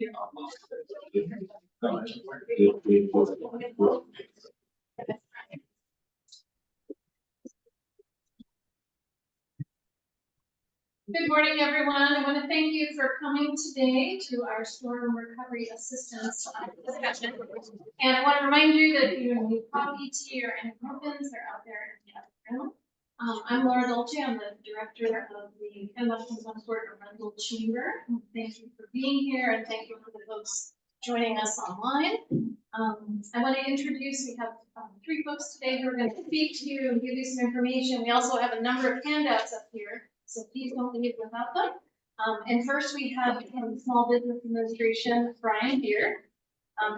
Good morning, everyone. I want to thank you for coming today to our storm recovery assistance discussion. And I want to remind you that if you need coffee, tea, or any muffins, they're out there in the other room. I'm Laura Dolce. I'm the director of the Kennebunk-Kennebunkport-Arundel Chamber. Thank you for being here, and thank you for the folks joining us online. I want to introduce, we have 3 folks today who are going to speak to you and give you some information. We also have a number of handouts up here, so please don't leave without them. And first we have from Small Business Administration, Brian Beard.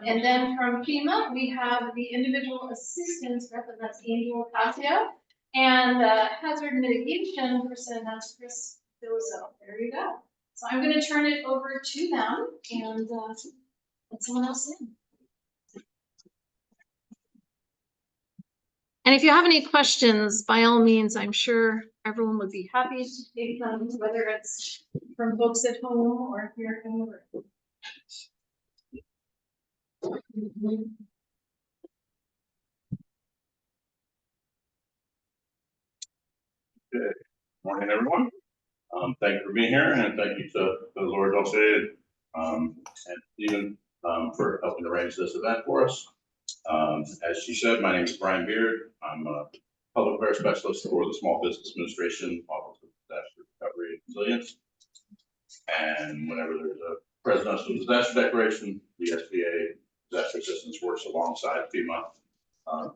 And then from FEMA, we have the individual assistance rep, and that's Angel Casio. And hazard mitigation person, that's Chris Dozo. There you go. So I'm going to turn it over to them and let someone else in. And if you have any questions, by all means, I'm sure everyone would be happy to take them, whether it's from folks at home or here in the room. Good morning, everyone. Thank you for being here, and thank you to Laura Dolce and Stephen for helping arrange this event for us. As she said, my name is Brian Beard. I'm a public affairs specialist for the Small Business Administration Office of Disaster Recovery and Resilience. And whenever there's a presidential disaster declaration, the SBA disaster assistance works alongside FEMA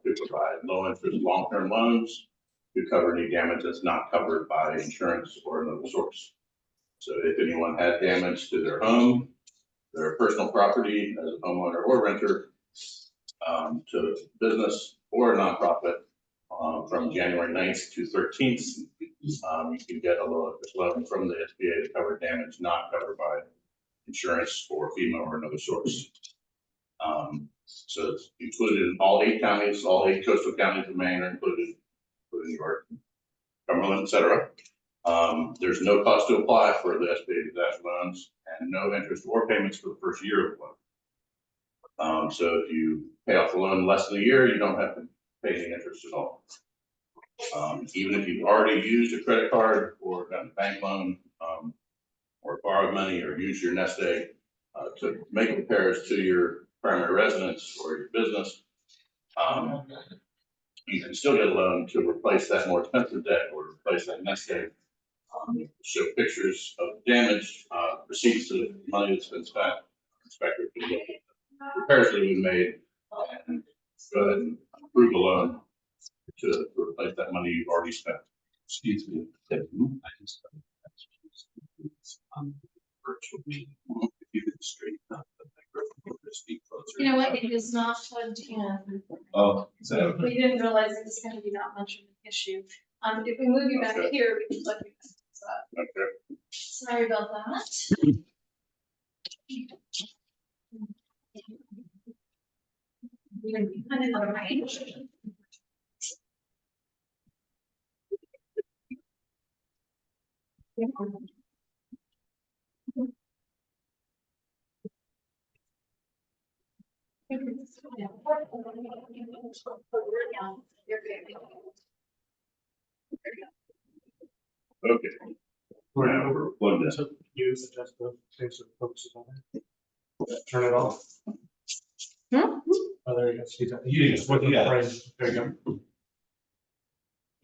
to provide low-interest long-term loans to cover any damage that's not covered by insurance or another source. So if anyone had damage to their home, their personal property as a homeowner or renter, to business or a nonprofit, from January 9th to 13th, you can get a loan from the SBA to cover damage not covered by insurance or FEMA or another source. So it's included in all 8 counties, all 8 coastal counties of Maine are included, including New York, Cumberland, etc. There's no cost to apply for the SBA disaster loans and no interest or payments for the first year of the loan. So if you pay off the loan in less than a year, you don't have to pay any interest at all. Even if you've already used a credit card or gotten a bank loan, or borrowed money or used your nest egg to make repairs to your primary residence or your business, you can still get a loan to replace that more expensive debt or replace that nest egg. Show pictures of damage, receipts of money that's been spent, inspector can look at the repairs that have been made and go ahead and approve a loan to replace that money you've already spent. Excuse me. I just virtual meeting. If you could straighten up the microphone to speak closer. You know what? It is not plugged in. Oh, so we didn't realize it was going to be that much of an issue. If we move you back here, we can plug you back. Okay. Sorry about that. We're going to be kind of out of range. Okay. We're plugged in. So you adjust the things that focus on it. Turn it off. Hmm? Oh, there you go. See that? You just went to the frame. There you go.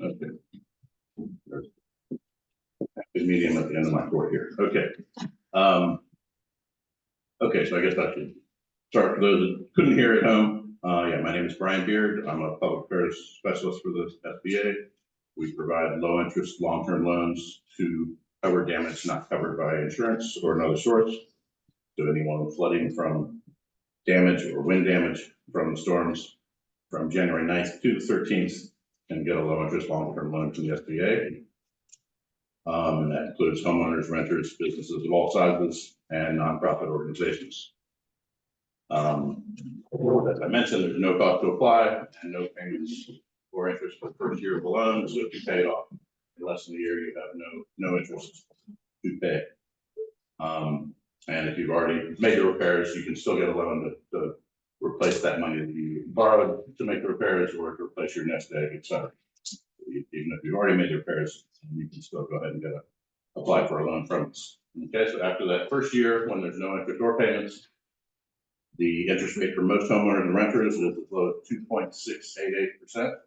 Okay. Good medium at the end of my cord here. Okay. Okay, so I guess I should start for those that couldn't hear at home. Yeah, my name is Brian Beard. I'm a public affairs specialist for the SBA. We provide low interest, long-term loans to cover damage not covered by insurance or another source. So anyone flooding from damage or wind damage from the storms from January 9th to the 13th can get a low interest, long-term loan from the SBA. And that includes homeowners, renters, businesses of all sizes, and nonprofit organizations. As I mentioned, there's no cost to apply and no payments or interest for the first year of the loan. So if you pay it off in less than a year, you have no interest to pay. And And if you've already made the repairs, you can still get a loan to replace that money that you borrowed to make the repairs or to replace your nest egg, et cetera. Even if you've already made the repairs, you can still go ahead and apply for a loan from us. Okay, so after that first year, when there's no interest or payments, the interest rate for most homeowners and renters is as low as 2.688%.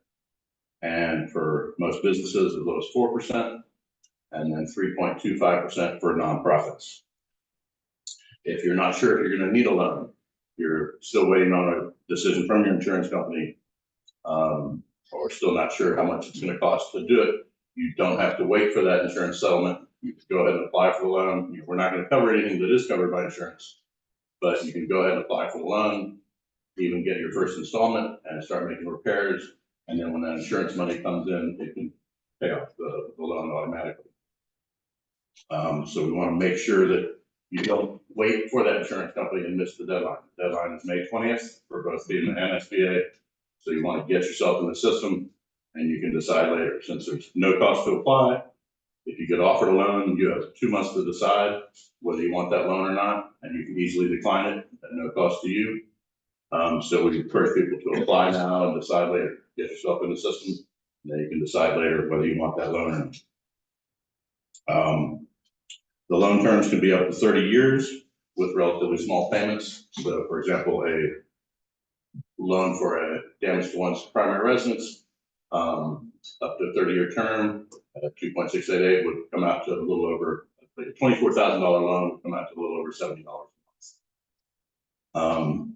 And for most businesses, as low as 4%, and then 3.25% for nonprofits. If you're not sure if you're going to need a loan, you're still waiting on a decision from your insurance company, or still not sure how much it's going to cost to do it, you don't have to wait for that insurance settlement. You can go ahead and apply for the loan. We're not going to cover anything that is covered by insurance, but you can go ahead and apply for the loan, even get your first installment and start making repairs. And then when that insurance money comes in, it can pay off the loan automatically. So we want to make sure that you don't wait for that insurance company and miss the deadline. The deadline is May 20th for both FEMA and SBA. So you want to get yourself in the system and you can decide later. Since there's no cost to apply, if you get offered a loan, you have 2 months to decide whether you want that loan or not, and you can easily decline it at no cost to you. So we encourage people to apply now and decide later. Get yourself in the system, and then you can decide later whether you want that loan or not. The loan terms can be up to 30 years with relatively small payments. So, for example, a loan for a damage to one's primary residence, up to a 30-year term, 2.688 would come out to a little over, like a $24,000 loan would come out to a little over $70 a month.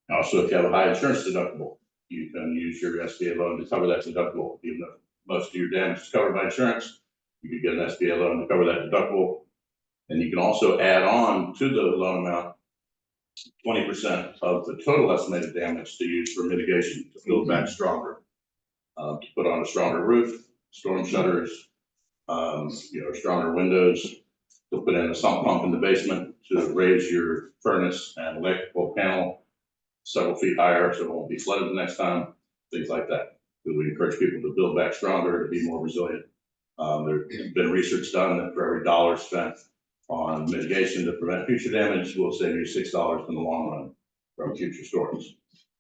Also, if you have a high insurance deductible, you can use your SBA loan to cover that deductible. Even though most of your damage is covered by insurance, you could get an SBA loan to cover that deductible. And you can also add on to the loan amount 20% of the total estimated damage to use for mitigation to build back stronger, to put on a stronger roof, storm shutters, stronger windows, to put in a sump pump in the basement to raise your furnace and electrical panel several feet higher so it won't be flooded the next time, things like that. So we encourage people to build back stronger, to be more resilient. There's been research done that for every dollar spent on mitigation to prevent future damage will save you $6 in the long run from future storms.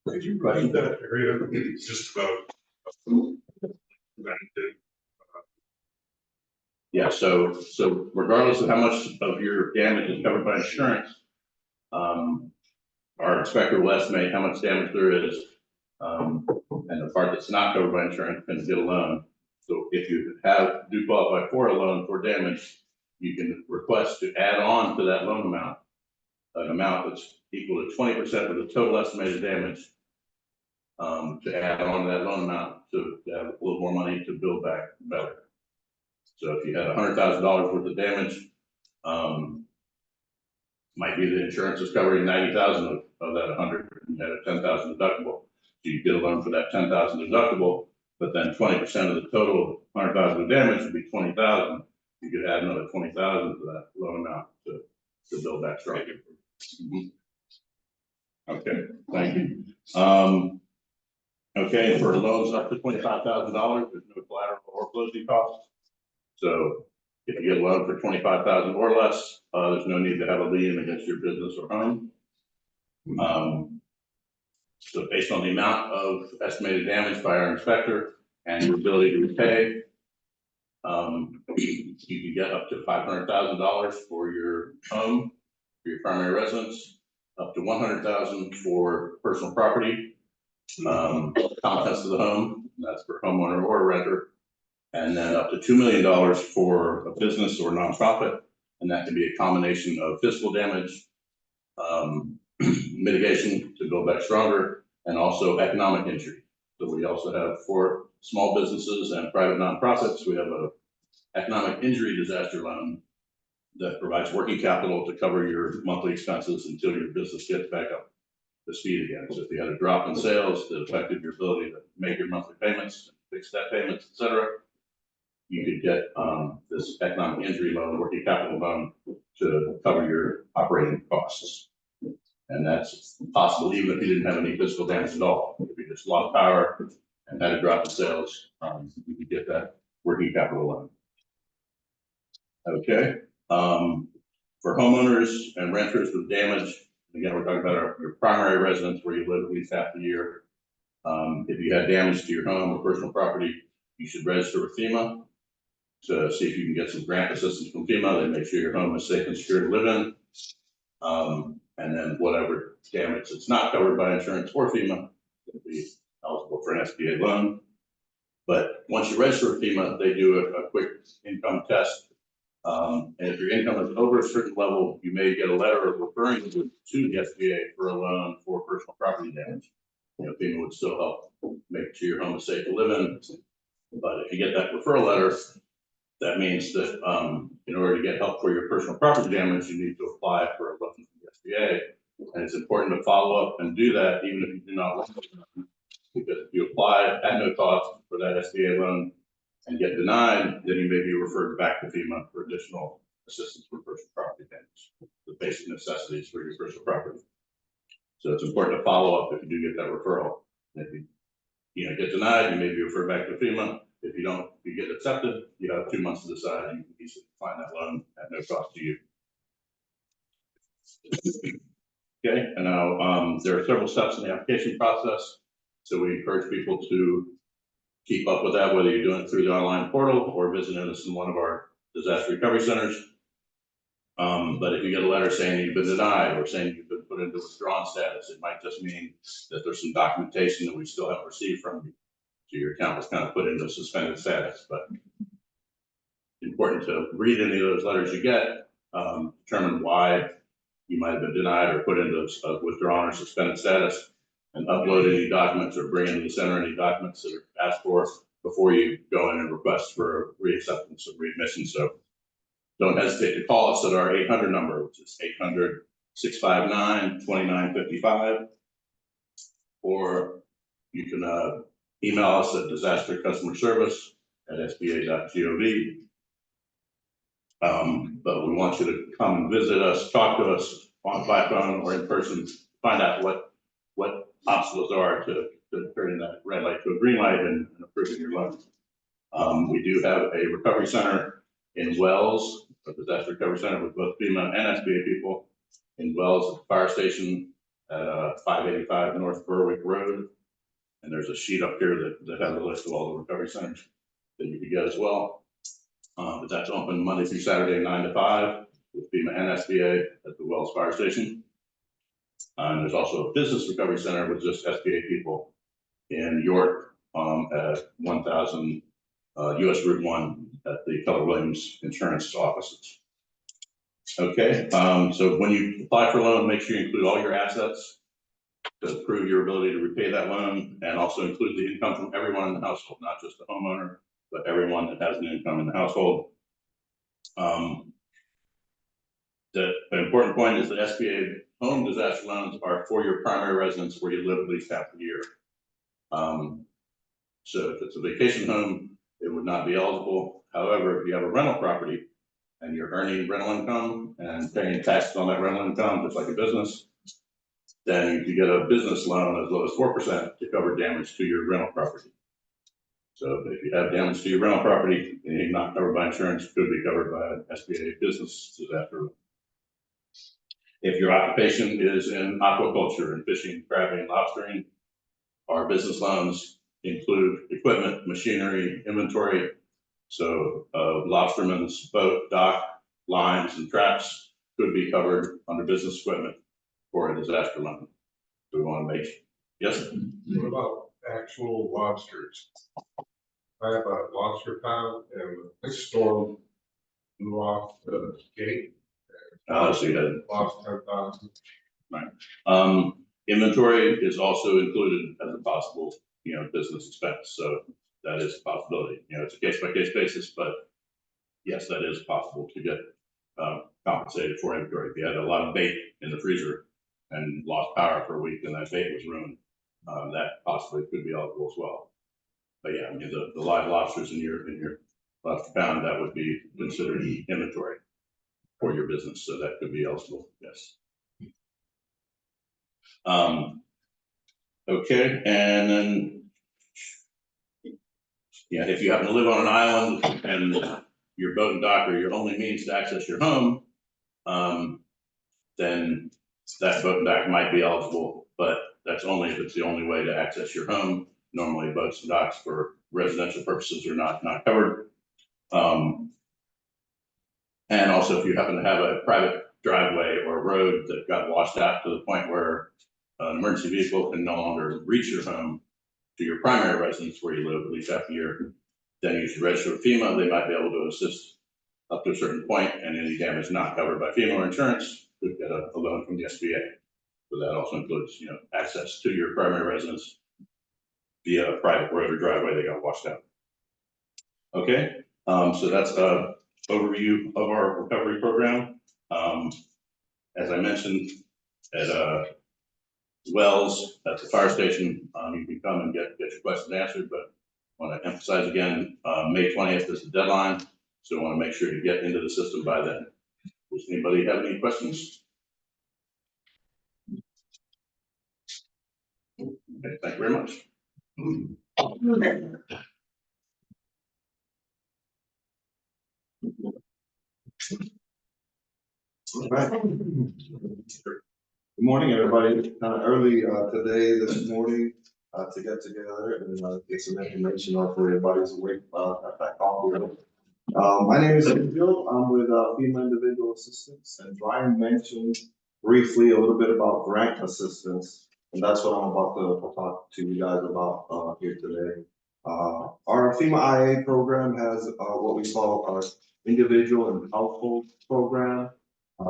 Could you write that area just about preventative? Yeah, so regardless of how much of your damage is covered by insurance, our inspector will estimate how much damage there is, and the part that's not covered by insurance can get a loan. So if you do qualify for a loan for damage, you can request to add on to that loan amount, an amount that's equal to 20% of the total estimated damage, to add on to that loan amount to have a little more money to build back better. So if you had $100,000 worth of damage, might be the insurance is covering 90,000 of that 100, and you had a 10,000 deductible. So you get a loan for that 10,000 deductible, but then 20% of the total 100,000 of damage would be 20,000. You could add another 20,000 to that loan amount to build back stronger. Okay, thank you. Okay, for loans up to $25,000, there's no collateral or closing costs. So if you get a loan for $25,000 or less, there's no need to have a lien against your business or home. So based on the amount of estimated damage by our inspector and your ability to repay, you can get up to $500,000 for your home, for your primary residence, up to $100,000 for personal property, contents of the home, that's for homeowner or renter, and then up to $2 million for a business or nonprofit, and that can be a combination of physical damage, mitigation to build back stronger, and also economic injury. So we also have, for small businesses and private nonprofits, we have a economic injury disaster loan that provides working capital to cover your monthly expenses until your business gets back up to speed again. So if you had a drop in sales that affected your ability to make your monthly payments, fix that payments, et cetera, you could get this economic injury loan, working capital loan, to cover your operating costs. And that's possible even if you didn't have any physical damage at all. If you just lost power and had a drop in sales, you could get that working capital loan. Okay. For homeowners and renters with damage, again, we're talking about your primary residence where you live at least half the year. If you had damage to your home or personal property, you should register with FEMA to see if you can get some grant assistance from FEMA. They make sure your home is safe and secure to live in. And then whatever damage that's not covered by insurance or FEMA will be eligible for an SBA loan. But once you register with FEMA, they do a quick income test. And if your income is over a certain level, you may get a letter referring you to the SBA for a loan for personal property damage. FEMA would still help make sure your home is safe to live in. But if you get that referral letter, that means that in order to get help for your personal property damage, you need to apply for a loan from the SBA. And it's important to follow up and do that even if you do not want to, because if you apply at no cost for that SBA loan and get denied, then you may be referred back to FEMA for additional assistance for personal property damage, the basic necessities for your personal property. So it's important to follow up if you do get that referral. And if you get denied, you may be referred back to FEMA. If you don't, you get accepted, you have 2 months to decide, and you can easily find that loan at no cost to you. Okay, and now there are several steps in the application process. So we encourage people to keep up with that, whether you're doing it through the online portal or visiting us in one of our disaster recovery centers. But if you get a letter saying you've been denied or saying you've been put into withdrawn status, it might just mean that there's some documentation that we still haven't received from you. So your account was kind of put into suspended status, but important to read any of those letters you get, determine why you might have been denied or put into withdrawn or suspended status, and upload any documents or bring into the center any documents that are asked for before you go in and request for reacceptance or readmission. So don't hesitate to call us at our 800 number, which is 800-659-2955, or you can email us at disastercustomerservice@sba.gov. But we want you to come and visit us, talk to us by phone or in person, find out what obstacles are to turning that red light to a green light and approving your loan. We do have a recovery center in Wells, a disaster recovery center with both FEMA and SBA people in Wells at the fire station at 585 North Berwick Road. And there's a sheet up here that has a list of all the recovery centers that you can get as well. But that's open Monday through Saturday, 9 to 5 with FEMA and SBA at the Wells Fire Station. And there's also a business recovery center with just SBA people in York at 1000 US Route 1 at the Keller Williams Insurance offices. Okay, so when you apply for a loan, make sure you include all your assets to prove your ability to repay that loan, and also include the income from everyone in the household, not just the homeowner, but everyone that has an income in the household. The important point is that SBA home disaster loans are for your primary residence where you live at least half the year. So if it's a vacation home, it would not be eligible. However, if you have a rental property and you're earning rental income and paying taxes on that rental income, just like a business, then you can get a business loan as low as 4% to cover damage to your rental property. So if you have damage to your rental property and you're not covered by insurance, it could be covered by an SBA business disaster. If your occupation is in aquaculture and fishing, crabbing, lobstering, our business loans include equipment, machinery, inventory. So lobsterman's boat, dock, lines, and traps could be covered under business equipment for a disaster loan. So we want to make, yes? What about actual lobsters? I have a lobster pound and a storm blew off the gate. So you had Lost 10,000. right. Inventory is also included as a possible, business expense. So that is a possibility. It's a case by case basis, but yes, that is possible to get compensated for inventory. If you had a lot of bait in the freezer and lost power for a week and that bait was ruined, that possibly could be eligible as well. But yeah, I mean, the live lobsters in your lobster pound, that would be considered inventory for your business, so that could be eligible. Yes. Okay, and then if you happen to live on an island and your boat and dock are your only means to access your home, then that boat and dock might be eligible, but that's only if it's the only way to access your home. Normally, boats and docks for residential purposes are not covered. And also, if you happen to have a private driveway or road that got washed out to the point where an emergency vehicle can no longer reach your home to your primary residence where you live, at least half a year, then you should register with FEMA. They might be able to assist up to a certain point, and any damage not covered by FEMA or insurance could get a loan from the SBA. So that also includes, access to your primary residence via a private road or driveway that got washed out. Okay, so that's a overview of our recovery program. As I mentioned, at Wells at the fire station, you can come and get your questions answered, but I want to emphasize again, May 20th is the deadline, so I want to make sure you get into the system by then. Does anybody have any questions? Okay, thank you very much. All right. Good morning, everybody. Kind of early this morning to get together and get some information off where everybody's awake at that coffee. My name is Bill. I'm with FEMA Individual Assistance, and Brian mentioned briefly a little bit about grant assistance, and that's what I'm about to talk to you guys about here today. Our FEMA IA program has what we call our individual and household program.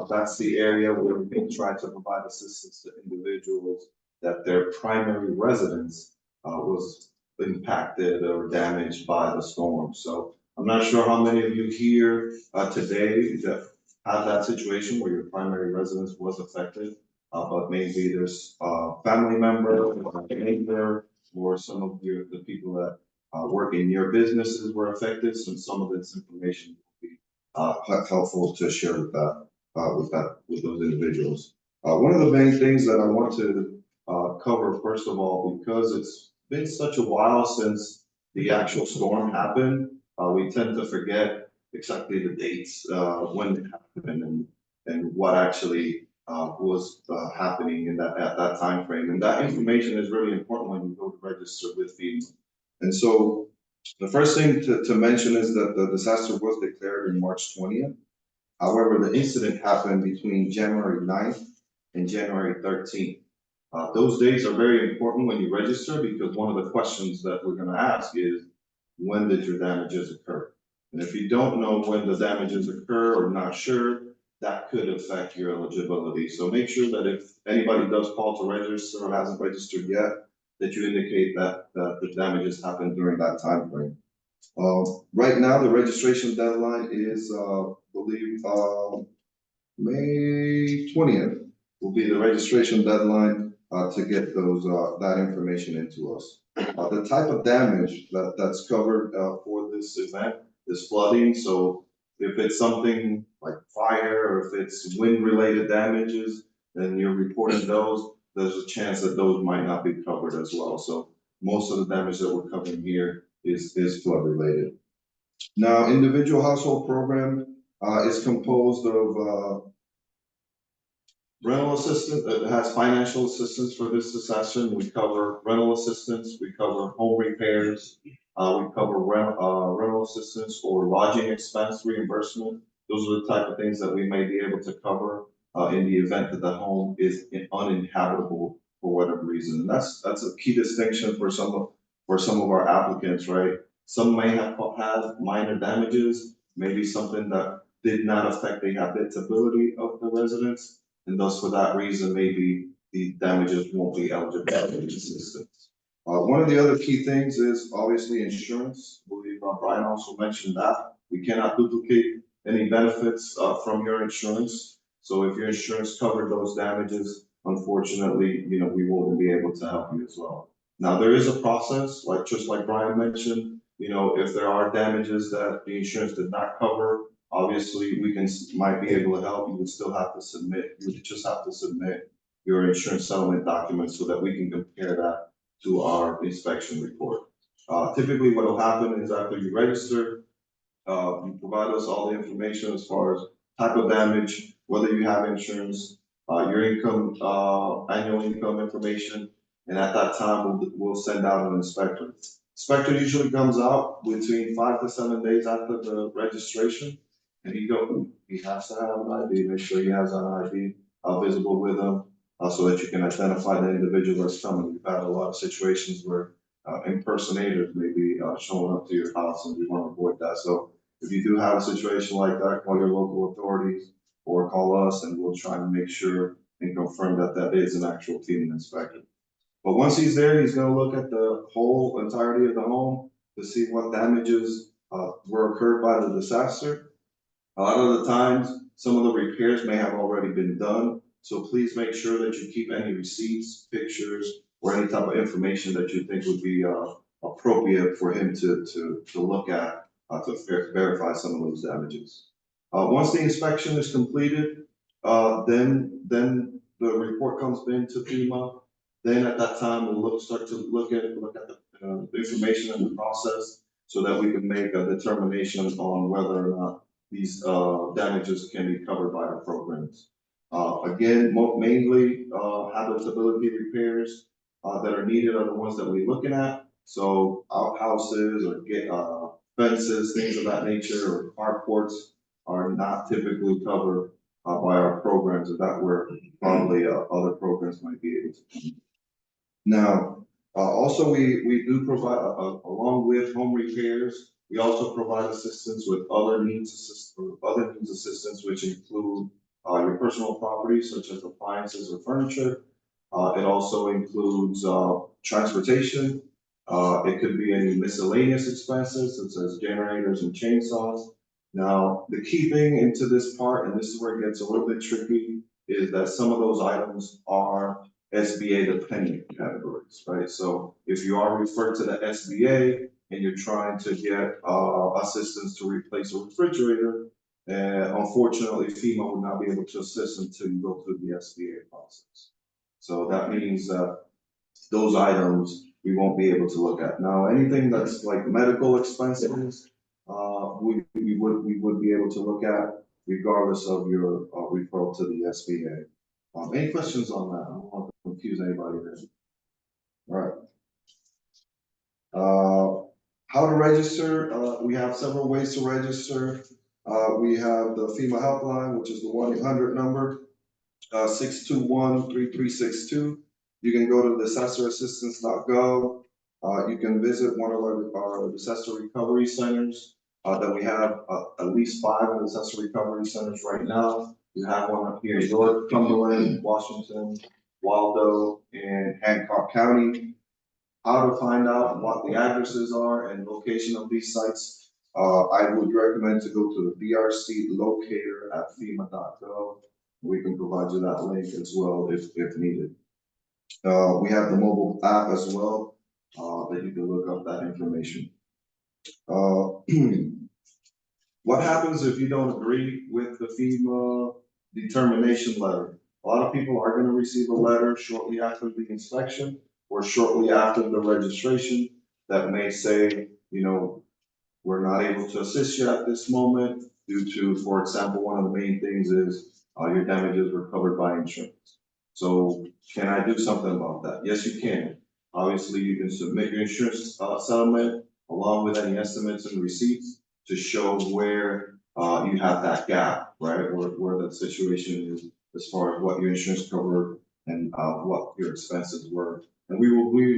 That's the area where we try to provide assistance to individuals that their primary residence was impacted or damaged by the storm. So I'm not sure how many of you here today that have that situation where your primary residence was affected, but maybe there's a family member or a neighbor or some of the people that work in your businesses were affected. So some of this information will be helpful to share with that. With those individuals. One of the main things that I want to cover, first of all, because it's been such a while since the actual storm happened, we tend to forget exactly the dates when it happened and what actually was happening in at that time frame. And that information is really important when you go to register with FEMA. And so the first thing to mention is that the disaster was declared in March 20th. However, the incident happened between January 9th and January 13th. Those days are very important when you register because one of the questions that we're going to ask is, when did your damages occur? And if you don't know when the damages occur or not sure, that could affect your eligibility. So make sure that if anybody does call to register or hasn't registered yet, that you indicate that the damages happened during that time frame. Right now, the registration deadline is, I believe, May 20th will be the registration deadline to get those that information into us. The type of damage that's covered for this event is flooding. So if it's something like fire or if it's wind-related damages, then you're reporting those. There's a chance that those might not be covered as well. So most of the damage that we're covering here is flood related. Now, individual household program is composed of rental assistance. It has financial assistance for this disaster. We cover rental assistance, we cover home repairs, we cover rental assistance or lodging expense reimbursement. Those are the type of things that we may be able to cover in the event that the home is uninhabitable for whatever reason. And that's a key distinction for some of our applicants, right? Some may have had minor damages, maybe something that did not affect the habitability of the residence, and thus for that reason, maybe the damages won't be eligible for assistance. One of the other key things is obviously insurance. I believe Brian also mentioned that. We cannot duplicate any benefits from your insurance. So if your insurance covered those damages, unfortunately, we won't be able to help you as well. Now there is a process, just like Brian mentioned, if there are damages that the insurance did not cover, obviously we might be able to help. You would still have to submit, you would just have to submit your insurance settlement documents so that we can compare that to our inspection report. Typically what will happen is after you register, You provide us all the information as far as type of damage, whether you have insurance, your income, annual income information. And at that time, we'll send out an inspector. Inspector usually comes out between 5 to 7 days after the registration. And he has to have an ID, make sure he has an ID, visible with him, so that you can identify the individual that's coming. We've had a lot of situations where, impersonators may be, showing up to your house, and we want to avoid that. So if you do have a situation like that, call your local authorities or call us, and we'll try and make sure and confirm that that is an actual FEMA inspector. But once he's there, he's gonna look at the whole entirety of the home to see what damages, were occurred by the disaster. A lot of the times, some of the repairs may have already been done, so please make sure that you keep any receipts, pictures, or any type of information that you think would be, appropriate for him to look at, to verify some of those damages. Once the inspection is completed, then the report comes into FEMA. Then at that time, we'll start to look at the information and the process so that we can make a determination on whether or not these damages can be covered by our programs. Again, mainly habitability repairs that are needed are the ones that we're looking at. So outhouses or fences, things of that nature, or carports are not typically covered by our programs, and that where probably other programs might be able to. Now, also we do provide, along with home repairs, we also provide assistance with other needs assistance, which include your personal property, such as appliances or furniture. It also includes transportation. It could be any miscellaneous expenses, such as generators and chainsaws. Now, the key thing into this part, and this is where it gets a little bit tricky, is that some of those items are SBA dependent categories, right? So if you are referred to the SBA and you're trying to get assistance to replace a refrigerator, unfortunately, FEMA would not be able to assist until you go through the SBA process. So that means that those items we won't be able to look at. Now, anything that's like medical expenses, we would be able to look at regardless of your referral to the SBA. Any questions on that? I don't want to confuse anybody there. All right. How to register? We have several ways to register. We have the FEMA helpline, which is the 1-800 number, 621-3362. You can go to disasterassistance.gov. You can visit one of our disaster recovery centers that we have at least 5 disaster recovery centers right now. You have one up here in York, Cumberland, Washington, Waldo, and Hancock County. How to find out what the addresses are and location of these sites, I would recommend to go to the BRC locator at FEMA.gov. We can provide you that link as well if needed. We have the mobile app as well, that you can look up that information. What happens if you don't agree with the FEMA determination letter? A lot of people are going to receive a letter shortly after the inspection or shortly after the registration that may say, we're not able to assist you at this moment due to, for example, one of the main things is your damages were covered by insurance. So can I do something about that? Yes, you can. Obviously, you can submit your insurance settlement along with any estimates and receipts to show where you have that gap, right? Where the situation is as far as what your insurance covered and what your expenses were. And we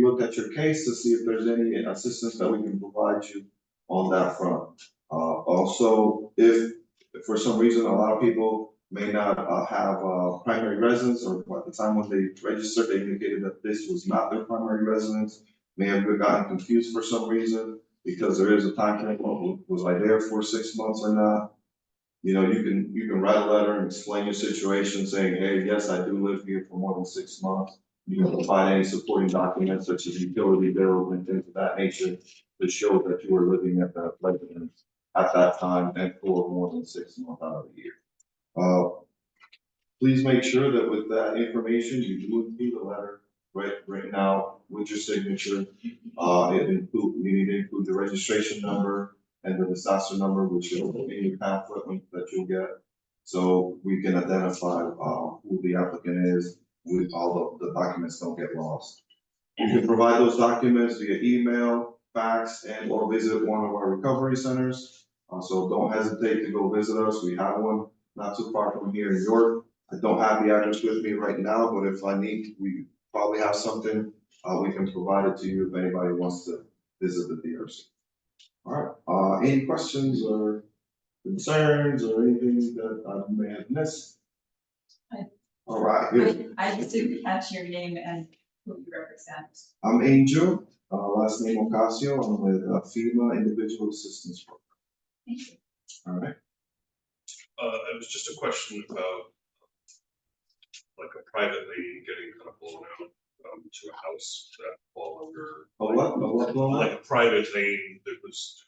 look at your case to see if there's any assistance that we can provide you on that front. Also, if for some reason a lot of people may not have primary residence, or at the time when they registered, they indicated that this was not their primary residence, may have gotten confused for some reason, because there is a time frame, was I there for 6 months or not? You can write a letter and explain your situation saying, hey, yes, I do live here for more than 6 months. You can provide any supporting documents such as utility bills and things of that nature to show that you were living at that residence at that time and for more than 6 months out of the year. Please make sure that with that information, you do include a letter right now with your signature. You need to include the registration number and the disaster number, which will be in your pamphlet that you'll get. So we can identify, who the applicant is, with all the documents don't get lost. You can provide those documents via email, fax, and or visit one of our recovery centers. So don't hesitate to go visit us. We have one not too far from here in York. I don't have the address with me right now, but if I need, we probably have something, we can provide it to you if anybody wants to visit the DRC. All right, any questions or concerns or anything that I may have missed? All right, good. I just didn't catch your name and who you represent. I'm Angel, last name Ocasio. I'm with FEMA Individual Assistance Program. Thank you. All right. It was just a question about like a private lane getting kind of blown out to a house that fall under. Like a private lane that was.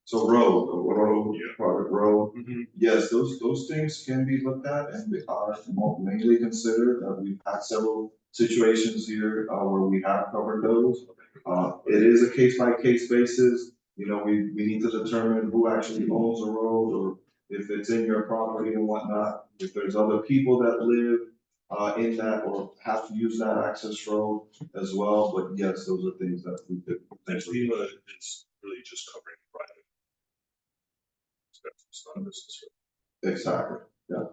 So road, Yeah. private road. Mm-hmm. Yes, those things can be looked at and they are mainly considered. We've had several situations here where we have covered those. It is a case by case basis. You know, we need to determine who actually owns the road or if it's in your property and whatnot. If there's other people that live in that or have to use that access road as well. But yes, those are things that we could potentially. FEMA is really just covering private. It's not a business. Exactly, yeah.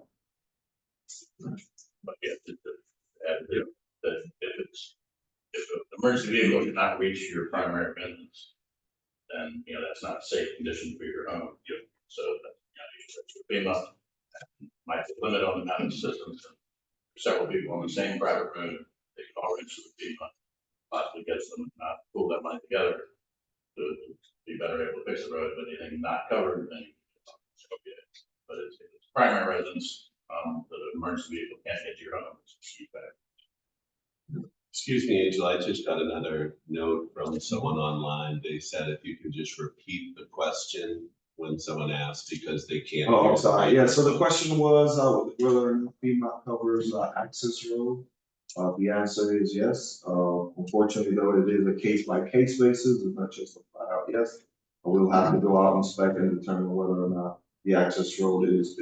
But yeah, if an emergency vehicle cannot reach your primary residence, then, you know, that's not a safe condition for your home. So, you know, FEMA might limit on the amount of assistance. Several people on the same private road, they can all reach the FEMA, possibly gets them not pull that money together to be better able to fix the road, but anything not covered, then it's okay. But it's primary residence, the emergency vehicle can't hit your home. It's a key fact. Excuse me, Angel, I just got another note from someone online. They said if you could just repeat the question when someone asked because they can't. Oh, hear I'm the sorry. Yeah, so the microphone. question was whether FEMA covers access road. The answer is yes. Unfortunately, though, it is a case by case basis. It's not just a flat out yes. We'll have to go out and inspect and determine whether or not the access road is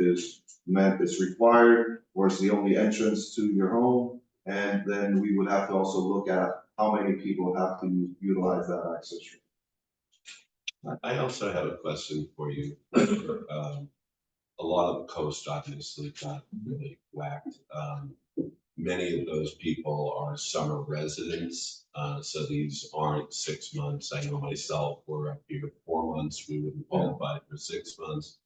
required or it's the only entrance to your home. And then we would have to also look at how many people have to utilize that access road. I also have a question for you. A lot of the coast obviously got really whacked. Many of those people are summer residents, so these aren't 6 months. I know myself, we're up here 4 months, we wouldn't qualify for 6 months.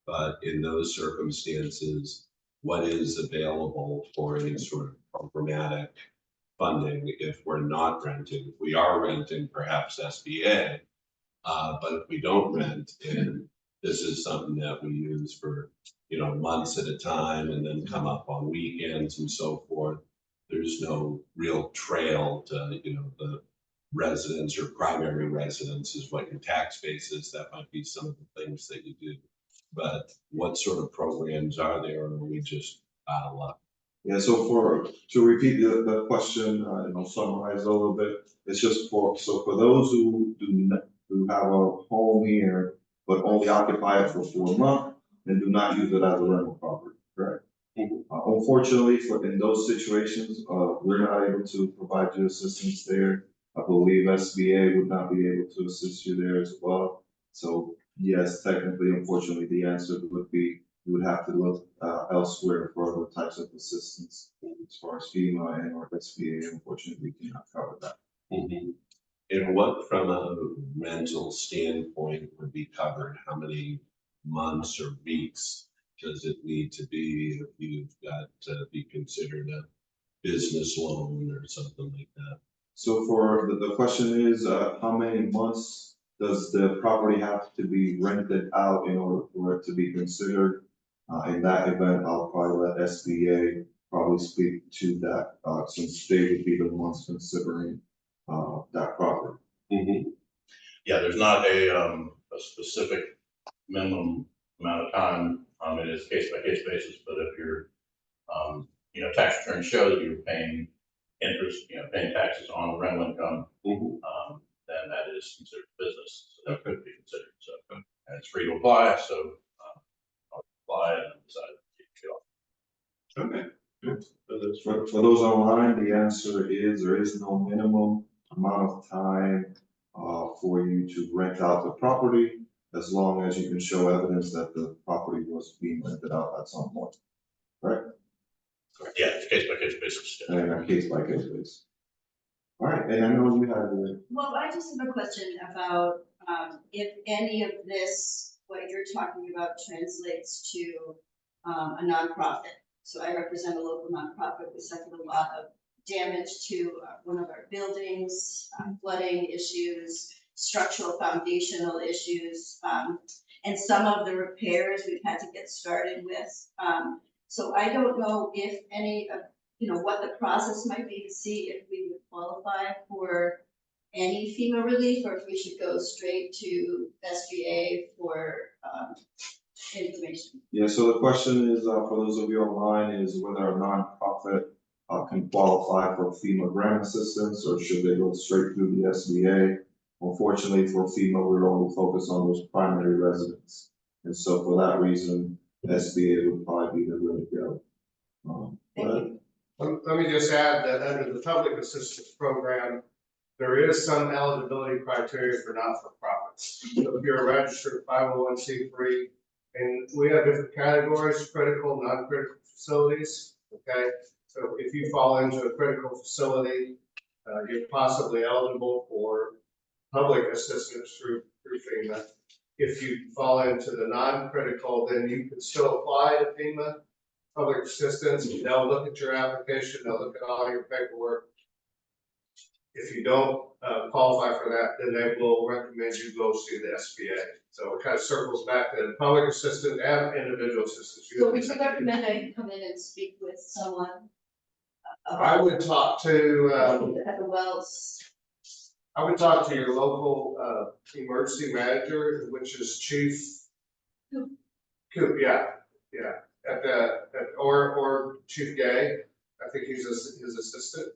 But in those circumstances, what is available for any sort of programmatic funding if we're not renting? If we are renting, perhaps SBA, but if we don't rent, and this is something that we use for, you know, months at a time and then come up on weekends and so forth, there's no real trail to, you know, the residence or primary residence is what your tax base is. That might be some of the things that you do. But what sort of programs are there, or are we just out of luck? Yeah, so to repeat the question, summarize a little bit, it's just for those who have a home here, but only occupy it for 4 months and do not use it as a rental property, correct? Unfortunately, in those situations, we're not able to provide you assistance there. I believe SBA would not be able to assist you there as well. So yes, technically, unfortunately, the answer would be you would have to look elsewhere for other types of assistance. As far as FEMA and or SBA, unfortunately, we cannot cover that. Mm-hmm. And what, from a rental standpoint, would be covered? How many months or weeks does it need to be if you've got to be considered a business loan or something like that? So for the question is, how many months does the property have to be rented out in order for it to be considered? In that event, I'll probably let SBA probably speak to that, since they would be the ones considering that property. Mm-hmm. Yeah, there's not a specific minimum amount of time. It is case by case basis, but if your, you know, tax return shows you're paying interest, you know, paying taxes on rental income, then and that is considered business, so that could be considered, so, and it's free to apply, so, I'll apply and decide to get off. Okay. Good. So that's For those online, the answer is there is no minimum amount of time for you to rent out the property, as long as you can show evidence that the property was being rented out at some point. Right? Yeah, it's case by case basis. Yeah. And a case by case basis. All right, and I know you had Well, I just have a question about, if any of this, what you're talking about translates to, a nonprofit. So I represent a local nonprofit. We suffered a lot of damage to one of our buildings, flooding issues, structural foundational issues, and some of the repairs we've had to get started with. So I don't know if any of, what the process might be to see if we would qualify for any FEMA relief, or if we should go straight to SBA for information. Yeah, so the question is, for those of you online, is whether a nonprofit can qualify for FEMA grant assistance, or should they go straight through the SBA? Unfortunately for FEMA, we're only focused on those primary residents. And so for that reason, SBA would probably be the way to go. Let me just add that under the public assistance program, there is some eligibility criteria for not-for-profits. So if you're a registered 501c3, and we have different categories, critical, non-critical facilities, okay? So if you fall into a critical facility, you're possibly eligible for public assistance through FEMA. If you fall into the non-critical, then you can still apply to FEMA public assistance. They'll look at your application, they'll look at all your paperwork. If you don't qualify for that, then they will recommend you go see the SBA. So it kind of circles back to public assistance and individual assistance. So would you recommend I come in and speak with someone? I would talk to, At the wells. I would talk to your local emergency manager, which is Chief Coop, yeah. Or Chief Gay, I think he's his assistant.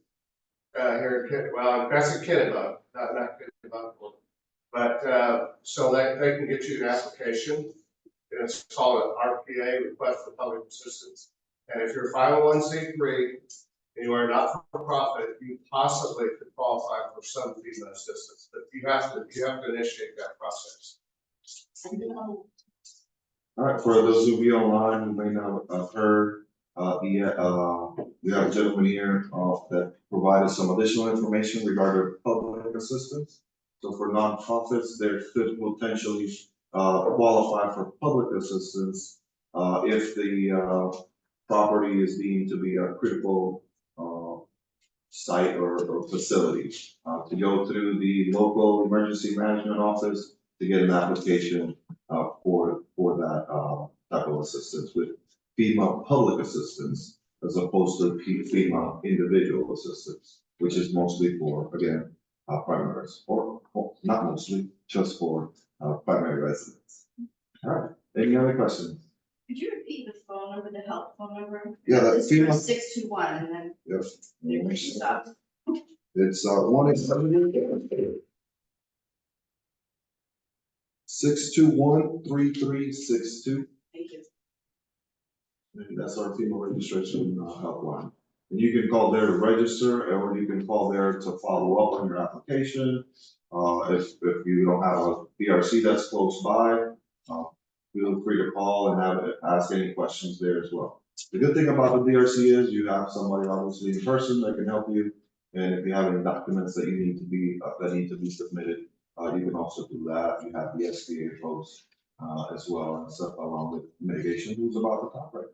Here in that's in Kennebunk, not Kennebunk. But so they can get you an application, and it's called an RPA, Request for Public Assistance. And if you're 501c3 and you are not for profit, you possibly could qualify for some FEMA assistance, but you have to initiate that process. All right, for those of you online who may not have heard, we have a gentleman here that provided some additional information regarding public assistance. So for nonprofits, they could potentially qualify for public assistance if the property is deemed to be a critical site or facility. To go through the local emergency management office to get an application for that type of assistance with FEMA public assistance, as opposed to FEMA individual assistance, which is mostly for, again, primaries, or not mostly, just for primary residents. All right, any other questions? Could you repeat the phone number, the help phone number? Yeah, that's FEMA. 621, and then Yes. you stop. It's 1-800 621-3362. Thank you. And that's our FEMA registration helpline. And you can call there to register, or you can call there to follow up on your application. If you don't have a DRC that's close by, feel free to call and ask any questions there as well. The good thing about the DRC is you have somebody obviously in person that can help you. And if you have any documents that you need to be submitted, you can also do that. You have the SBA folks as well, and stuff along with mitigation, who's about to talk right.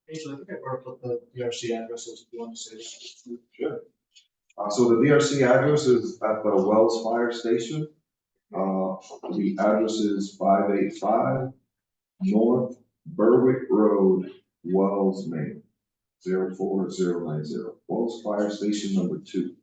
Actually, I think I worked with the DRC addresses if you want to say that. Sure. So the DRC address is at the Wells Fire Station. The address is 585 North Berwick Road, Wells, Maine, 04090. Wells Fire Station number 2.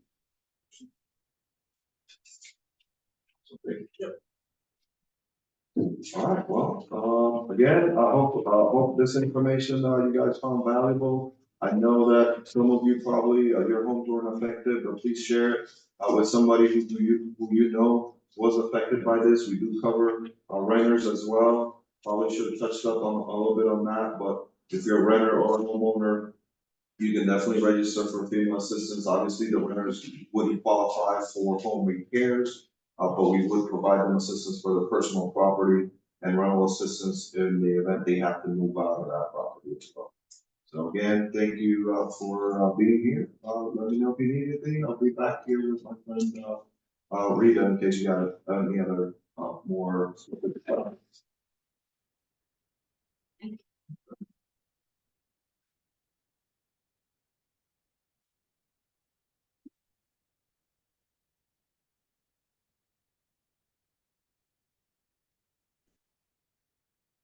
All right, well, again, I hope this information you guys found valuable. I know that some of you probably, your homes weren't affected, but please share it with somebody who you know was affected by this. We do cover renters as well. Probably should have touched up on a little bit on that, but if you're a renter or a homeowner, you can definitely register for FEMA assistance. Obviously, the renters wouldn't qualify for home repairs, but we would provide them assistance for their personal property and rental assistance in the event they have to move out of that property as well. So again, thank you for being here. Let me know if you need anything. I'll be back here with my friend Rita in case you got any other more specific questions.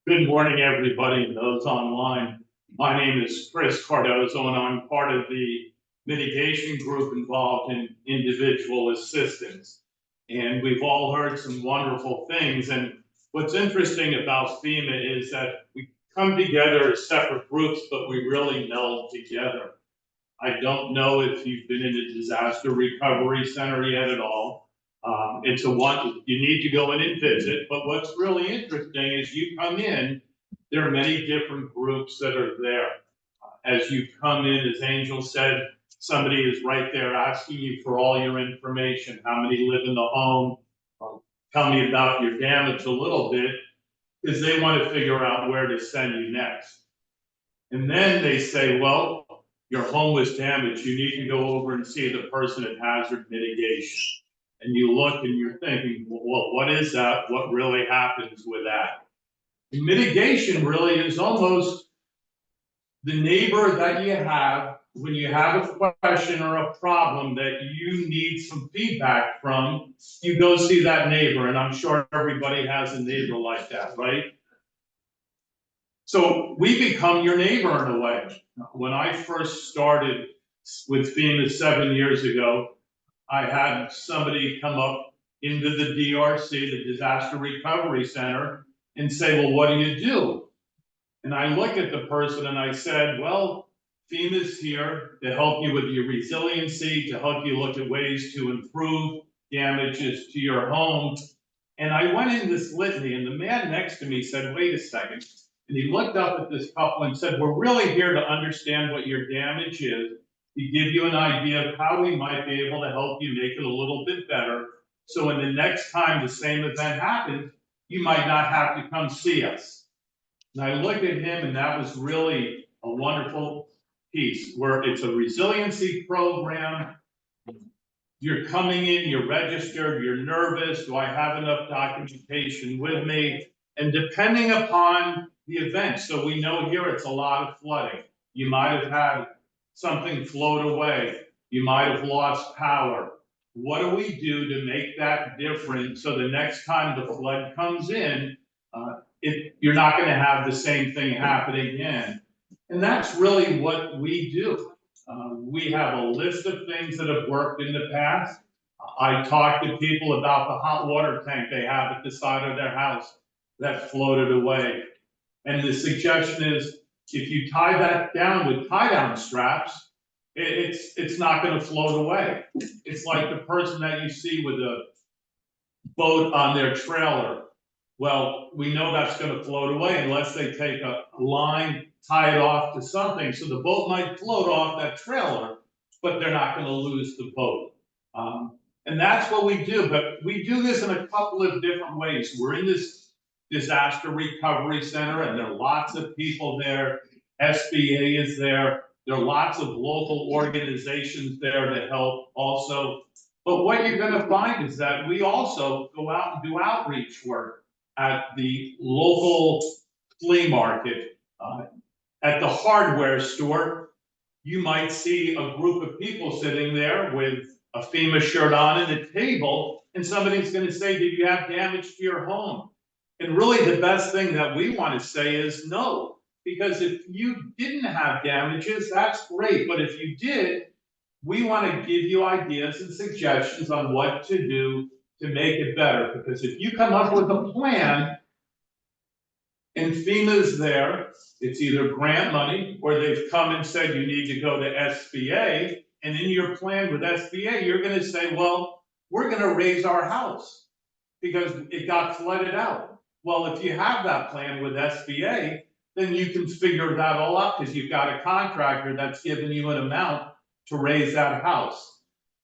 Good morning, everybody, and those online. My name is Chris Cardozo, and I'm part of the mitigation group involved in individual assistance. And we've all heard some wonderful things. And what's interesting about FEMA is that we come together as separate groups, but we really meld together. I don't know if you've been in a disaster recovery center yet at all. It's a one, you need to go in and visit, but what's really interesting is you come in, there are many different groups that are there. As you come in, as Angel said, somebody is right there asking you for all your information, how many live in the home, tell me about your damage a little bit, because they want to figure out where to send you next. And then they say, well, your home was damaged, you need to go over and see the person at hazard mitigation. And you look and you're thinking, well, what is that? What really happens with that? And mitigation really is almost the neighbor that you have when you have a question or a problem that you need some feedback from, you go see that neighbor, and I'm sure everybody has a neighbor like that, right? So we become your neighbor in a way. When I first started with FEMA 7 years ago, I had somebody come up into the DRC, the Disaster Recovery Center, and say, well, what do you do? And I look at the person and I said, well, FEMA's here to help you with your resiliency, to help you look at ways to improve damages to your home. And I went in this litany, and the man next to me said, wait a second. And he looked up at this couple and said, we're really here to understand what your damage is, to give you an idea of how we might be able to help you make it a little bit better. So when the next time the same event happens, you might not have to come see us. And I looked at him, and that was really a wonderful piece where it's a resiliency program. You're coming in, you're registered, you're nervous. Do I have enough documentation with me? And depending upon the event, so we know here it's a lot of flooding. You might have had something float away. You might have lost power. What do we do to make that different so the next time the flood comes in, you're not going to have the same thing happen again? And that's really what we do. We have a list of things that have worked in the past. I talk to people about the hot water tank they have at the side of their house that floated away. And the suggestion is, if you tie that down with tie-down straps, it's not going to float away. It's like the person that you see with a boat on their trailer. Well, we know that's going to float away unless they take a line, tie it off to something. So the boat might float off that trailer, but they're not going to lose the boat. And that's what we do. But we do this in a couple of different ways. We're in this disaster recovery center, and there are lots of people there. SBA is there. There are lots of local organizations there to help also. But what you're going to find is that we also go out and do outreach work at the local flea market, at the hardware store. You might see a group of people sitting there with a FEMA shirt on and a table, and somebody's going to say, did you have damage to your home? And really the best thing that we want to say is no, because if you didn't have damages, that's great. But if you did, we want to give you ideas and suggestions on what to do to make it better. Because if you come up with a plan And FEMA's there, it's either grant money, or they've come and said you need to go to SBA, and in your plan with SBA, you're gonna say, well, we're gonna raise our house because it got flooded out. Well, if you have that plan with SBA, then you can figure that all out, because you've got a contractor that's giving you an amount to raise that house.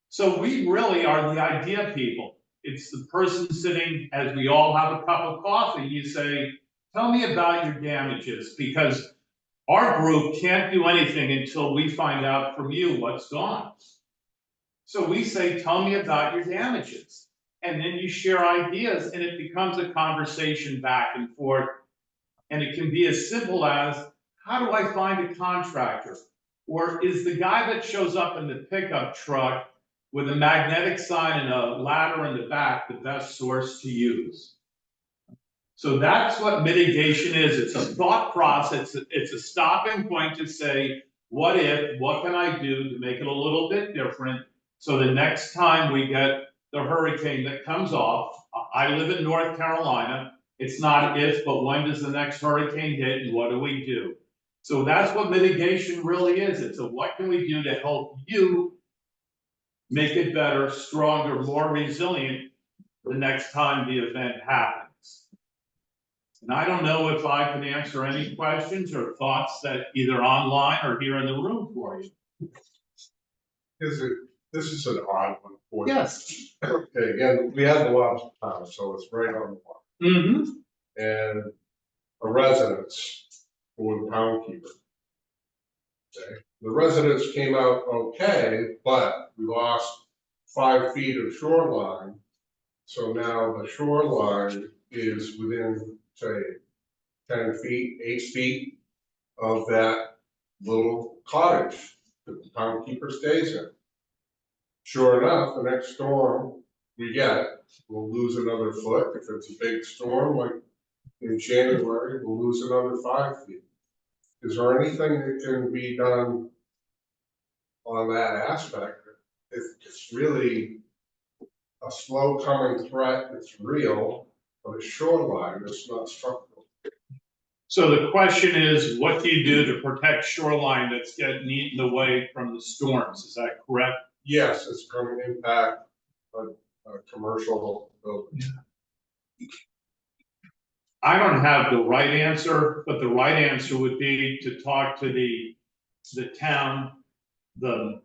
So we really are the idea people. It's the person sitting, as we all have a cup of coffee, you say, tell me about your damages, because our group can't do anything until we find out from you what's gone. So we say, tell me about your damages. And then you share ideas, and it becomes a conversation back and forth. And it can be as simple as, how do I find a contractor? Or is the guy that shows up in the pickup truck with a magnetic sign and a ladder in the back the best source to use? So that's what mitigation is. It's a thought process. It's a stopping point to say, what if, what can I do to make it a little bit different? So the next time we get the hurricane that comes off, I live in North Carolina. It's not if, but when does the next hurricane hit and what do we do? So that's what mitigation really is. It's a what can we do to help you make it better, stronger, more resilient the next time the event happens. And I don't know if I can answer any questions or thoughts that either online or here in the room for you. This is an odd one for you. Yes. Okay, again, we had the lobster pound, so it's right on the water. Mm-hmm. And a residence for the pound keeper. Okay, the residents came out okay, but we lost 5 feet of shoreline. So now the shoreline is within, say, 10 feet, 8 feet of that little cottage that the pound keeper stays in. Sure enough, the next storm we get, we'll lose another foot. If it's a big storm, like in January, we'll lose another 5 feet. Is there anything that can be done on that aspect? It's really a slow coming threat, it's real, but it's shoreline, it's not structural. So the question is, what do you do to protect shoreline that's getting eaten away from the storms? Is that correct? Yes, it's going to impact a commercial building. I don't have the right answer, but the right answer would be to talk to the town, the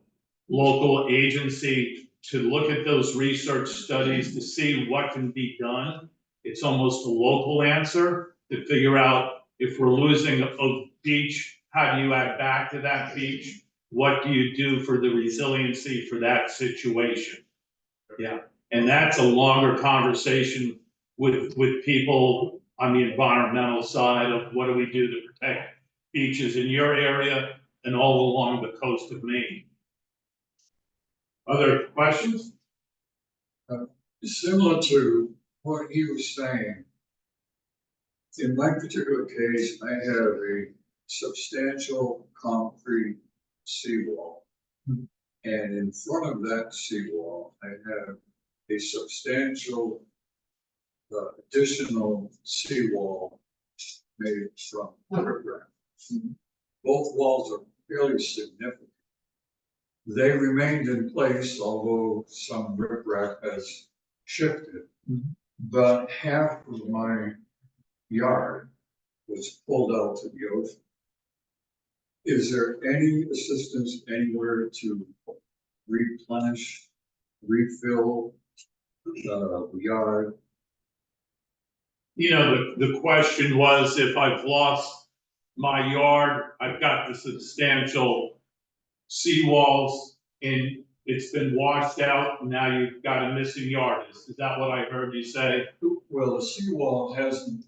local agency, to look at those research studies to see what can be done. It's almost a local answer to figure out if we're losing a beach, how do you add back to that beach? What do you do for the resiliency for that situation? Yeah, and that's a longer conversation with people on the environmental side of what do we do to protect beaches in your area and all along the coast of Maine. Other questions? Similar to what he was saying, in my particular case, I have a substantial concrete seawall. And in front of that seawall, I have a substantial additional seawall made from riprap. Both walls are fairly significant. They remained in place, although some riprap has shifted. But half of my yard was pulled out to the ocean. Is there any assistance anywhere to replenish, refill the yard? You know, the question was, if I've lost my yard, I've got the substantial seawalls and it's been washed out, and now you've got a missing yard. Is that what I heard you say? Well, the seawall hasn't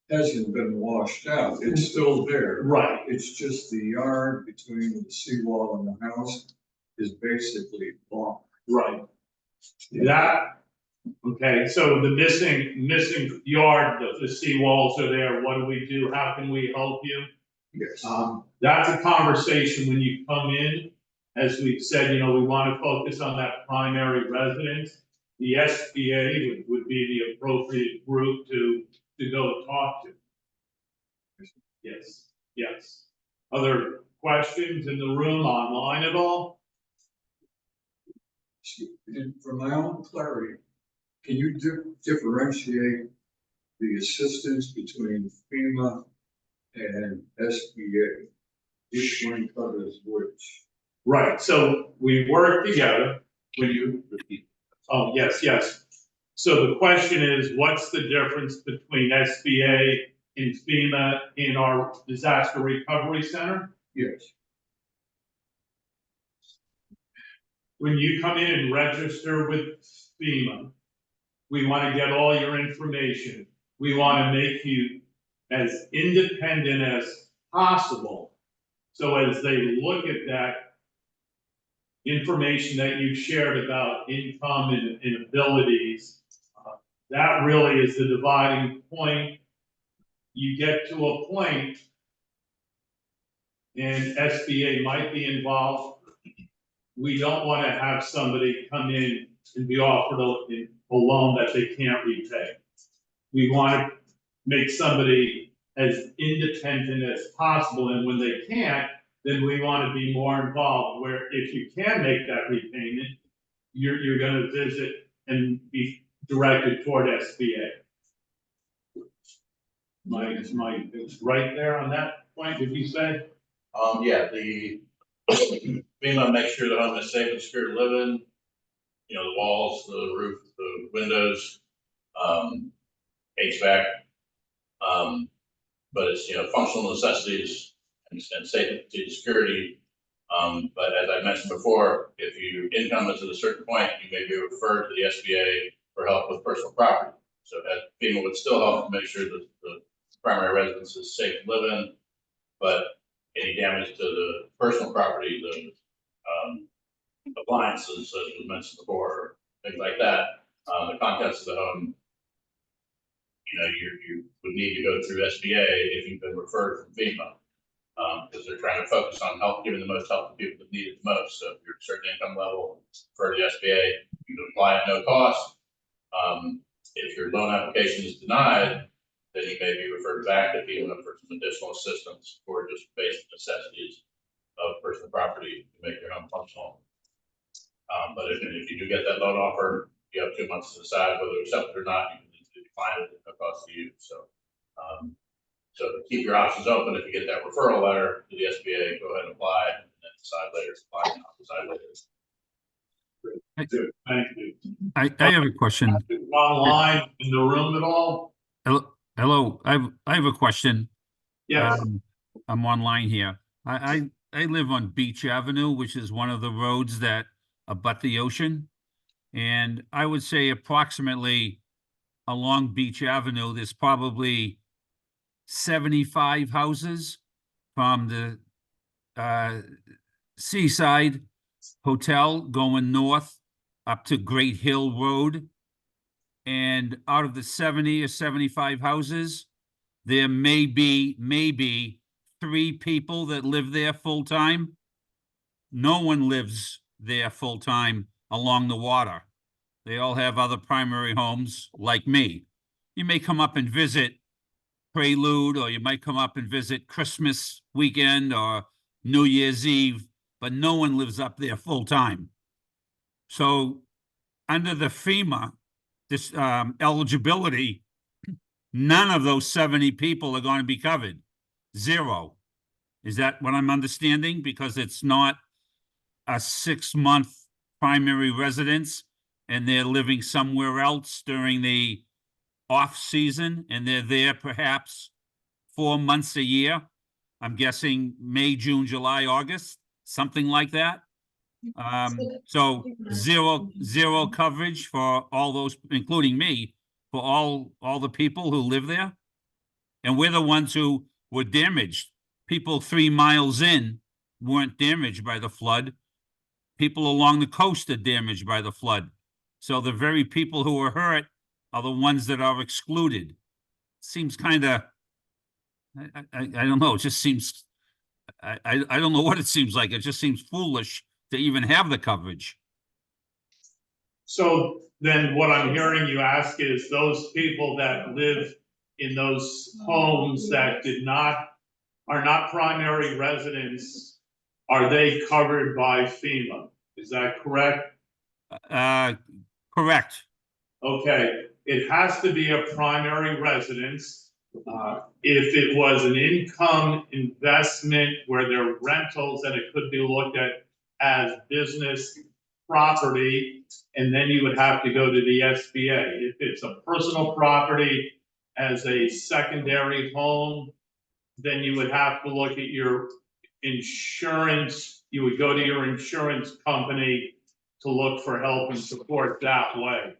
been washed out. It's still there. Right. It's just the yard between the seawall and the house is basically blocked. Right. Okay, so the missing yard, the seawalls are there. What do we do? How can we help you? Yes. That's a conversation when you come in. As we've said, you know, we want to focus on that primary residence. The SBA would be the appropriate group to go talk to. Yes, yes. Other questions in the room, online at all? And for my own clarity, can you differentiate the assistance between FEMA and SBA? Which one covers which? Right, so we work together. Will you repeat? Oh, yes, yes. So the question is, what's the difference between SBA and FEMA in our disaster recovery center? Yes. When you come in and register with FEMA, we want to get all your information. We want to make you as independent as possible. So as they look at that information that you shared about income and abilities, that really is the dividing point. You get to a point, and SBA might be involved. We don't want to have somebody come in and be offered a loan that they can't repay. We want to make somebody as independent as possible, and when they can't, then we want to be more involved, where if you can make that repayment, you're gonna visit and be directed toward SBA. It's right there on that point, did you say? Yeah, the FEMA makes sure the home is safe and secure to live in. You know, the walls, the roof, the windows, HVAC. But it's, you know, functional necessities and safety and security. But as I mentioned before, if your income is at a certain point, you may be referred to the SBA for help with personal property. So that FEMA would still help to make sure that the primary residence is safe to live in, but any damage to the personal property, the appliances, as was mentioned before, things like that, the contents of the home, you know, you would need to go through SBA if you've been referred from FEMA. Because they're trying to focus on help, giving the most help to people that need it the most. So if you're a certain income level, for the SBA, you can apply at no cost. If your loan application is denied, then you may be referred back to FEMA for some additional assistance for just basic necessities of personal property to make your home functional. But if you do get that loan offer, you have 2 months to decide whether to accept it or not. You can decline it at no cost to you. So keep your options open. If you get that referral letter to the SBA, go ahead and apply, and then decide later. Apply, not decide later. Thank you. I have a question. Online in the room at all? Hello, I have a question. Yes. I'm online here. I live on Beach Avenue, which is one of the roads that abut the ocean. And I would say approximately along Beach Avenue, there's probably 75 houses from the Seaside Hotel going north up to Great Hill Road. And out of the 70 or 75 houses, there may be 3 people that live there full time. No one lives there full time along the water. They all have other primary homes like me. You may come up and visit Prelude, or you might come up and visit Christmas weekend or New Year's Eve, but no one lives up there full time. So under the FEMA, this eligibility, none of those 70 people are going to be covered. 0. Is that what I'm understanding? Because it's not a 6-month primary residence and they're living somewhere else during the off season and they're there perhaps 4 months a year. I'm guessing May, June, July, August, something like that. So zero coverage for all those, including me, for all the people who live there. And we're the ones who were damaged. People 3 miles in weren't damaged by the flood. People along the coast are damaged by the flood. So the very people who are hurt are the ones that are excluded. Seems kind of, I don't know, it just seems, I don't know what it seems like. It just seems foolish to even have the coverage. So then what I'm hearing you ask is those people that live in those homes that did not are not primary residents, are they covered by FEMA? Is that correct? Correct. Okay, it has to be a primary residence. If it was an income investment where there are rentals, then it could be looked at as business property, and then you would have to go to the SBA. If it's a personal property as a secondary home, then you would have to look at your insurance. You would go to your insurance company to look for help and support that way.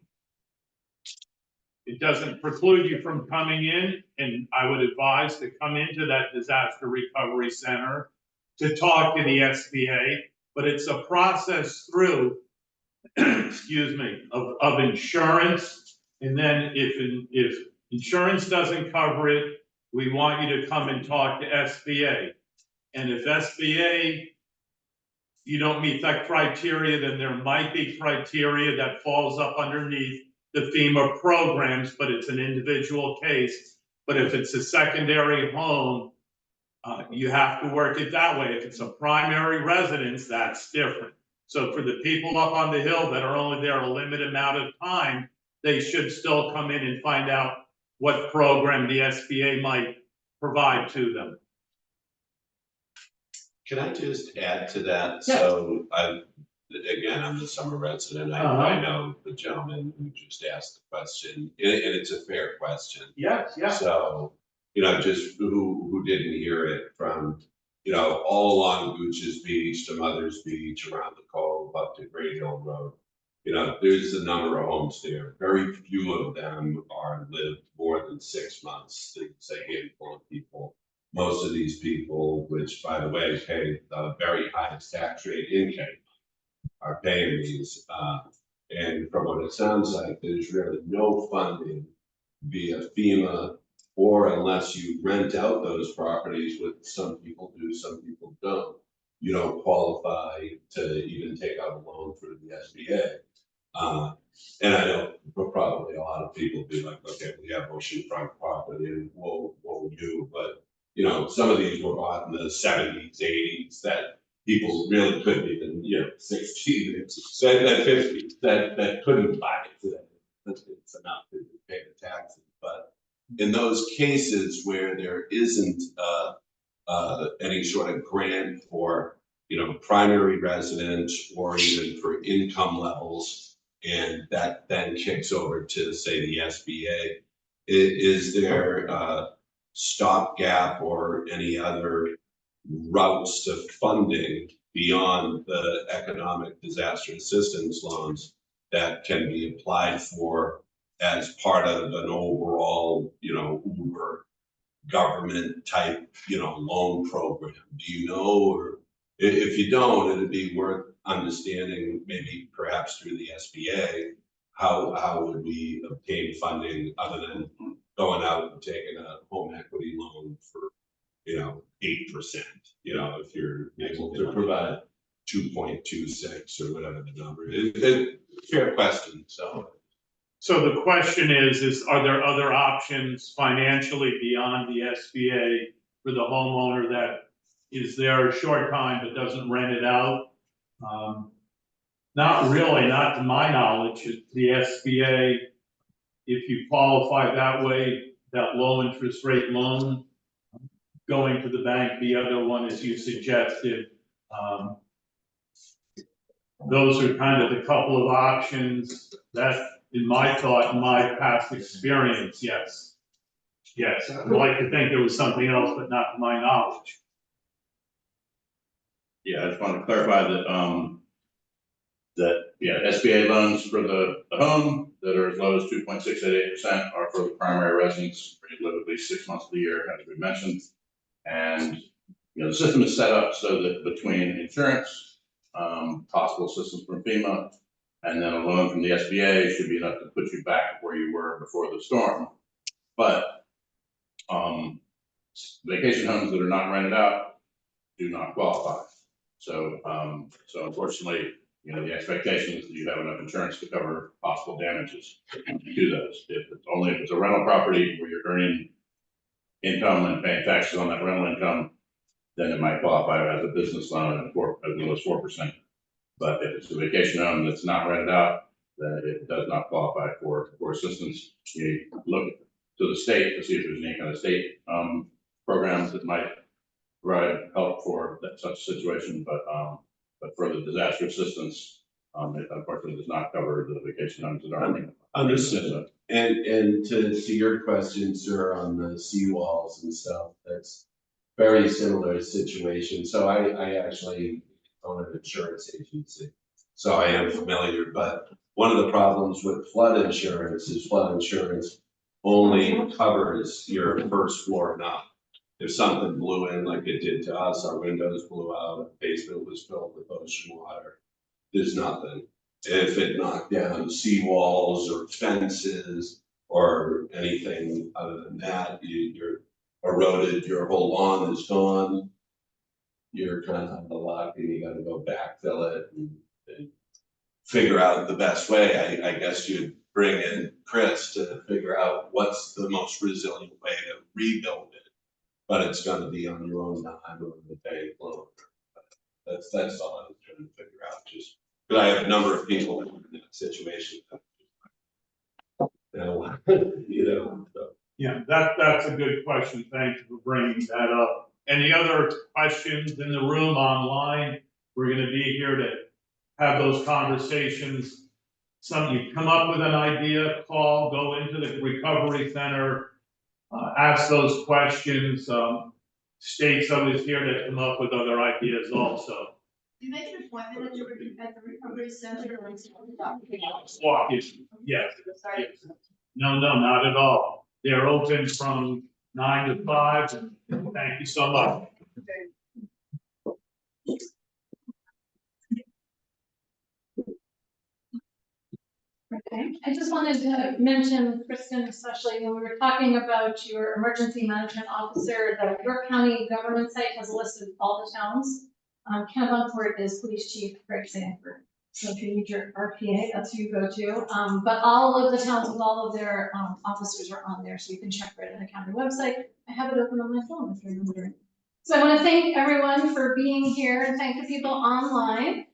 It doesn't preclude you from coming in, and I would advise to come into that disaster recovery center to talk to the SBA, but it's a process through, excuse me, of insurance. And then if insurance doesn't cover it, we want you to come and talk to SBA. And if SBA, you don't meet that criteria, then there might be criteria that falls up underneath the FEMA programs, but it's an individual case. But if it's a secondary home, you have to work it that way. If it's a primary residence, that's different. So for the people up on the hill that are only there a limited amount of time, they should still come in and find out what program the SBA might provide to them. Can I just add to that? Yeah. So again, I'm the summer resident. I know the gentleman who just asked the question, and it's a fair question. Yes, yes. So, just who didn't hear it from, all along Gooch's Beach to Mother's Beach, around the Cove, up to Great Hill Road. There's a number of homes there. Very few of them are lived more than 6 months. It's a handful of people. Most of these people, which by the way, pay the very highest tax rate in Kennebunk, are paying these. And from what it sounds like, there's really no funding via FEMA, or unless you rent out those properties, which some people do, some people don't. You don't qualify to even take out a loan through the SBA. And I know probably a lot of people be like, okay, we have oceanfront property and we'll do, but some of these were bought in the 70s, 80s that people really couldn't even, 60, that 50, that couldn't buy it today. It's enough to pay the taxes. But in those cases where there isn't any sort of grant for, primary residence or even for income levels, and that then kicks over to, say, the SBA, is there stopgap or any other routes to funding beyond the economic disaster assistance loans that can be applied for as part of an overall, Uber government type, loan program? Do you know, or if you don't, it'd be worth understanding, maybe perhaps through the SBA, how would we obtain funding other than going out and taking a home equity loan for, 8%, if you're able to provide 2.26 or whatever the number is. Fair question, so. So the question is are there other options financially beyond the SBA for the homeowner that is there a short time but doesn't rent it out? Not really, not to my knowledge. The SBA, if you qualify that way, that low interest rate loan, going to the bank, the other one, as you suggested, those are kind of the couple of options that, in my thought, in my past experience, yes. Yes, I'd like to think there was something else, but not to my knowledge. Yeah, I just want to clarify that SBA loans for the home that are as low as 2.688% are for the primary residence, where you live at least 6 months of the year, as we mentioned. And the system is set up so that between insurance, possible assistance from FEMA, and then a loan from the SBA should be enough to put you back where you were before the storm. But vacation homes that are not rented out do not qualify. So unfortunately, the expectation is that you have enough insurance to cover possible damages to those. If it's a rental property where you're earning income and paying taxes on that rental income, then it might qualify as a business loan at as low as 4%. But if it's a vacation home that's not rented out, then it does not qualify for assistance. You look to the state to see if there's any kind of state programs that might provide help for that such situation, but for the disaster assistance, it unfortunately does not cover the vacation homes that are. Understood. And to your question, sir, on the seawalls and stuff, that's very similar situation. So I actually own an insurance agency, so I am familiar, but one of the problems with flood insurance is flood insurance only covers your first floor and up. If something blew in like it did to us, our windows blew out, basement was filled with ocean water, there's nothing. If it knocked down seawalls or fences or anything other than that, you're eroded, your whole lawn is gone, you're kind of on the luck and you gotta go backfill it and figure out the best way. I guess you'd bring in Chris to figure out what's the most resilient way to rebuild it. But it's gonna be on your own dime or the bank loan. That's all I was trying to figure out, just, but I have a number of people in that situation. So. Yeah, that's a good question. Thank you for bringing that up. Any other questions in the room, online? We're gonna be here to have those conversations. You come up with an idea, call, go into the recovery center, ask those questions. State's always here to come up with other ideas also. You make an appointment at the recovery center or Walk in, yes. Yes. No, not at all. They're open from 9 to 5, and thank you so much. Okay, I just wanted to mention, Kristen, especially when we were talking about your emergency management officer, the York County government site has listed all the towns. Kennebunk-Port is Police Chief Greg Sanford. So if you need your RPA, that's who you go to. But all of the towns with all of their officers are on there, so you can check right on the county website. I have it open on my phone if you're wondering. So I want to thank everyone for being here and thank the people online.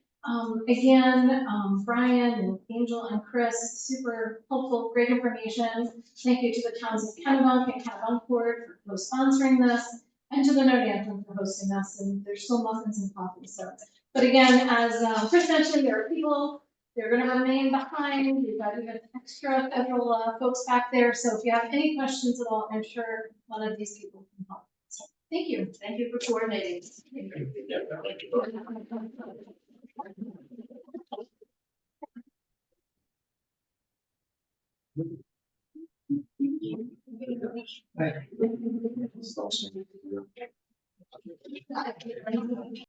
Again, Brian and Angel and Chris, super helpful, great information. Thank you to the towns of Kennebunk and Kennebunkport for co-sponsoring this, and to the Nonantum for hosting us. And there's still muffins and coffee. So, but again, as Chris mentioned, there are people, they're going to remain behind. We've got even extra federal folks back there. So if you have any questions at all, I'm sure one of these people can help. So thank you. Thank you for coordinating. Thank you.